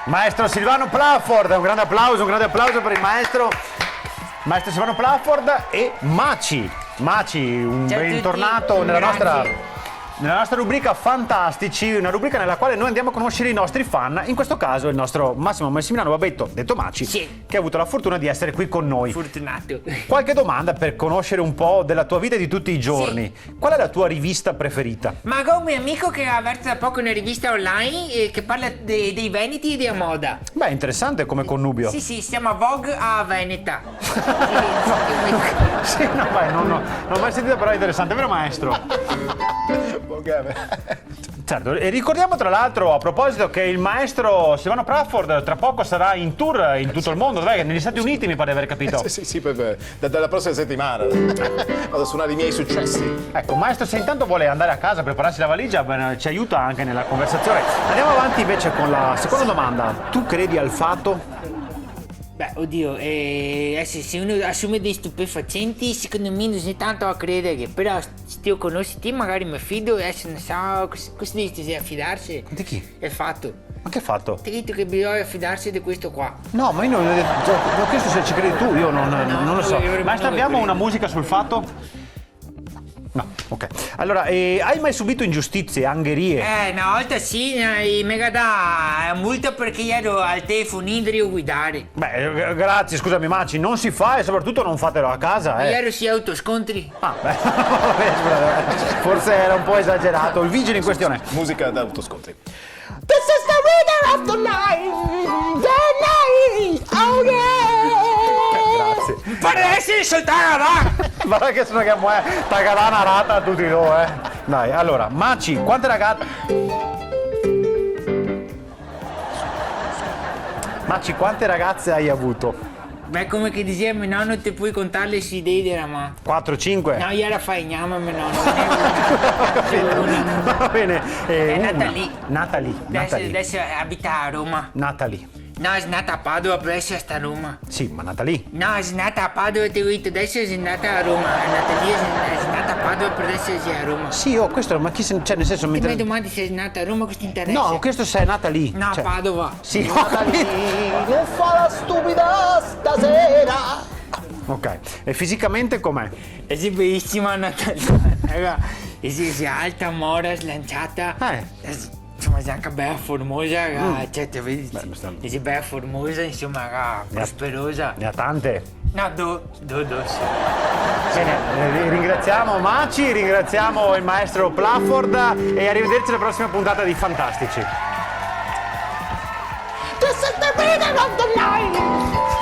Maestro Silvano Plafford, un grande applauso per il maestro Silvano Plafford e Maci. Maci, un Ciao a tutti. bentornato nella Grazie. nostra rubrica Fantastici, una rubrica nella quale noi andiamo a conoscere i nostri fan, in questo caso il nostro Massimo Massimiliano Babetto, detto Maci, Sì. che ha avuto la fortuna di essere qui con noi. Fortunato. Qualche domanda per conoscere un po' della tua vita di tutti i giorni. Qual è la tua rivista preferita? Ma ho un mio amico che ha aperto da poco una rivista online che parla dei Veneti e della moda. Beh, interessante come connubio. Sì, si chiama Vogue a Veneta. Sì, no, vai, non ho mai sentito, però è interessante, vero maestro? Certo, e ricordiamo tra l'altro a proposito che il maestro Silvano Plafford tra poco sarà in tour in tutto il mondo, dov'è? Negli Stati Uniti mi pare di aver capito. Sì, dalla prossima settimana vado a suonare i miei successi. Ecco, maestro, se intanto vuole andare a casa a prepararsi la valigia, beh, ci aiuta anche nella conversazione. Andiamo avanti invece con la seconda domanda. Tu credi al fato? Beh, oddio, adesso se uno assume dei stupefacenti, secondo me non è tanto a credere, però se io conosci te magari mi fido, adesso non so, cosa dici a fidarsi? Di chi? È fatto. Ma che fatto? Ti dico che bisogna fidarsi di questo qua. No, ma io non ho chiesto se ci credi tu, io non lo so. Maestro, abbiamo una musica sul fatto? No, ok. Allora, hai mai subito ingiustizie, angherie? Una volta sì, mi dà multa perché ero al telefonino a guidare. Beh, grazie, scusami Maci, non si fa e soprattutto non fatelo a casa, Ieri si autoscontri. Ah, beh, forse era un po' esagerato. Il vigile in questione. Musica da autoscontri. This is the rhythm of the night, oh yeah! Grazie. Pare essere soltanto, va! Guarda che sono che tagalana rata a tutti e due, eh. Dai, allora, Maci, quante ragazze... Maci, quante ragazze hai avuto? Beh, come che diceva mio nonno, ti puoi contare le idee della ma. 4, 5? No, ieri fai gnama, mio nonno. Va bene. È una. nata lì. Nata lì. Adesso abita a Roma. Nata lì. No, è nata a Padova, però adesso sta a Roma. Sì, ma nata lì. No, è nata a Padova, ti ho detto, adesso è nata a Roma. È nata lì, è nata a Padova, però adesso è a Roma. Sì, questo, ma chi se... Cioè, nel senso... Ti mentre... mi domandi se è nata a Roma, questo interessa? No, ho chiesto se è nata lì. No, Cioè... Padova. Sì, ho capito. Non fa la stupida stasera. Ok, e fisicamente com'è? È bellissima Natalia. Raga, è alta, mora, slanciata. Insomma, è anche bella formosa, raga. Cioè, ti vedi? È bella formosa, insomma, raga, prosperosa. Ne ha tante. No, sì. Bene, ringraziamo Maci, ringraziamo il maestro Plafford e arrivederci alla prossima puntata di Fantastici. This is the rhythm of the night.